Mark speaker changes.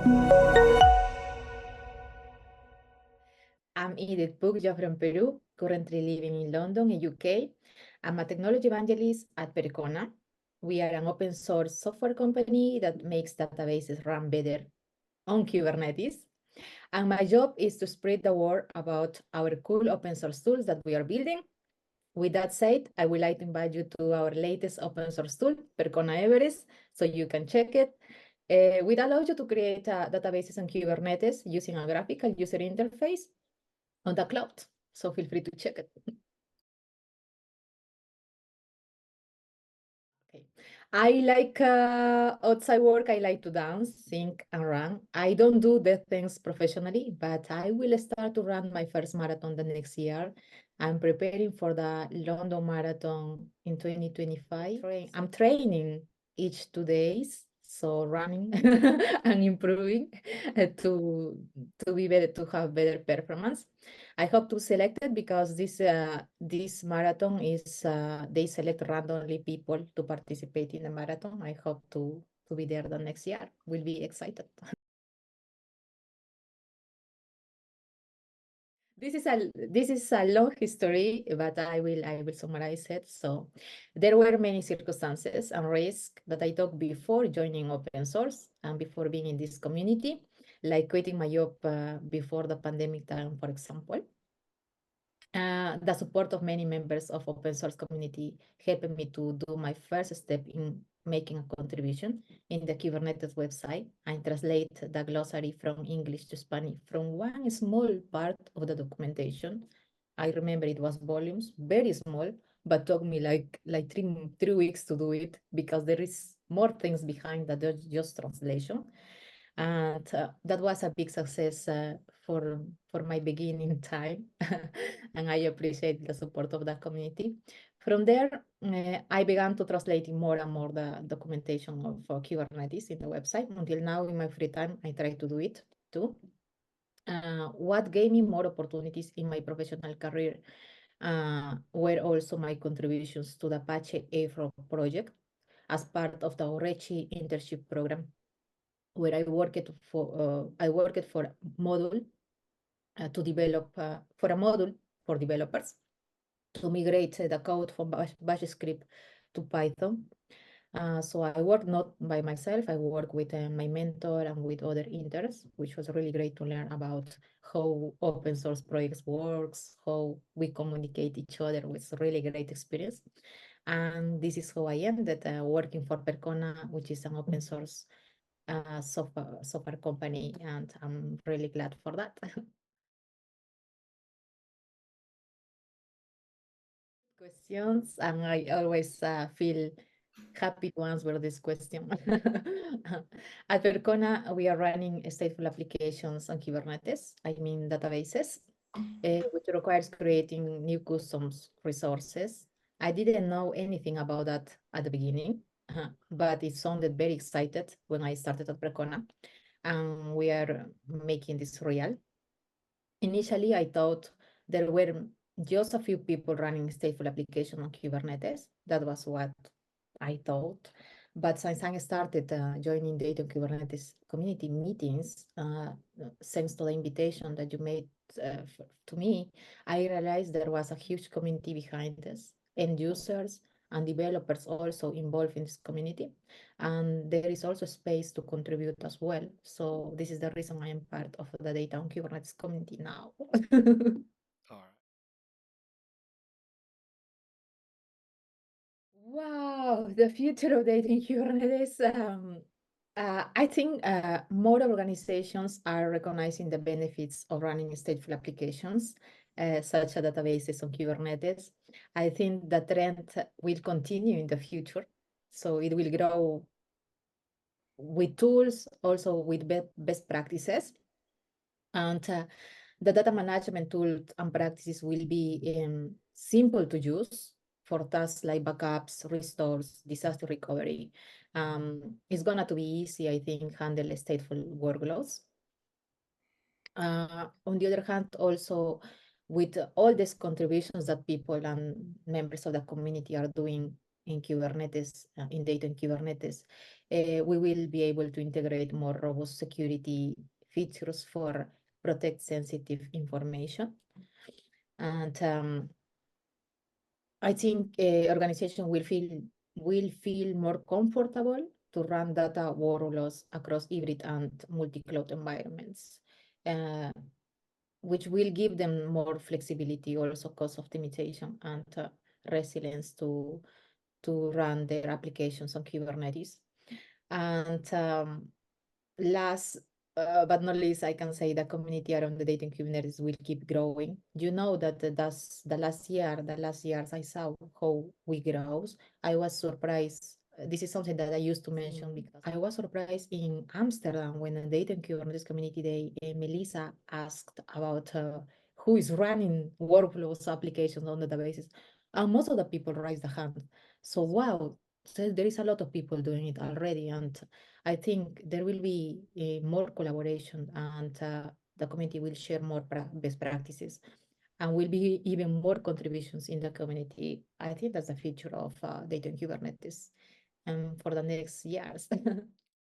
Speaker 1: I'm Edith Puclla from Peru, currently living in London, in UK. I'm a technology evangelist at Percona. We are an open source software company that makes databases run better on Kubernetes. And my job is to spread the word about our cool open source tools that we are building. With that said, I would like to invite you to our latest open source tool, Percona Everest, so you can check it. It allows you to create databases on Kubernetes using a graphical user interface on the cloud. So feel free to check it. Okay. I like outside work. I like to dance, sing, and run. I don't do the things professionally, but I will start to run my first marathon the next year. I'm preparing for the London Marathon in 2025. I'm training each 2 days, so running and improving to be better, to have better performance. I hope to select it because this marathon is they select randomly people to participate in the marathon. I hope to be there the next year. Will be excited. This is a long history, but I will summarize it. So there were many circumstances and risks that I took before joining open source and before being in this community, like quitting my job before the pandemic time, for example. The support of many members of open source community helped me to do my first step in making a contribution in the Kubernetes website. I translate the glossary from English to Spanish from one small part of the documentation. I remember it was volumes, very small, but took me like three weeks to do it because there is more things behind that just translation. And that was a big success for my beginning time. And I appreciate the support of the community. From there, I began to translating more and more the documentation of Kubernetes in the website. Until now, in my free time, I try to do it too. What gave me more opportunities in my professional career were also my contributions to the Apache Airflow project as part of the Orechi internship program, where I worked for a module to develop for a module for developers to migrate the code from Bash script to Python. So I work not by myself. I work with my mentor and with other interns, which was really great to learn about how open source projects works, how we communicate each other. It was a really great experience. And this is how I ended working for Percona, which is an open source software company, and I'm really glad for that. Questions, and I always feel happy to answer this question. At Percona, we are running stateful applications on Kubernetes, I mean databases, which requires creating new customs resources. I didn't know anything about that at the beginning, but it sounded very excited when I started at Percona, and we are making this real. Initially, I thought there were just a few people running stateful application on Kubernetes. That was what I thought. But since I started joining the Kubernetes community meetings, thanks to the invitation that you made to me, I realized there was a huge community behind this, end users and developers also involved in this community. And there is also space to contribute as well. So this is the reason I am part of the Data on Kubernetes community now.
Speaker 2: All right.
Speaker 1: Wow, the future of data in Kubernetes. I think more organizations are recognizing the benefits of running stateful applications, such as databases on Kubernetes. I think the trend will continue in the future. So it will grow with tools, also with best practices. And the data management tools and practices will be simple to use for tasks like backups, restores, disaster recovery. It's going to be easy, I think, handle stateful workloads. On the other hand, also with all these contributions that people and members of the community are doing in Kubernetes, in data in Kubernetes, we will be able to integrate more robust security features for protect sensitive information. And I think organization will feel more comfortable to run data workloads across hybrid and multi-cloud environments, which will give them more flexibility, also cost optimization and resilience to run their applications on Kubernetes. And last but not least, I can say the community around the data in Kubernetes will keep growing. You know that that's the last years I saw how we grow. I was surprised. This is something that I used to mention because I was surprised in Amsterdam when the data in Kubernetes community day, Melissa asked about who is running workflows applications on the databases, and most of the people raised the hand. So wow, so there is a lot of people doing it already, and I think there will be more collaboration, and the community will share more best practices, and will be even more contributions in the community. I think that's the future of data in Kubernetes for the next years.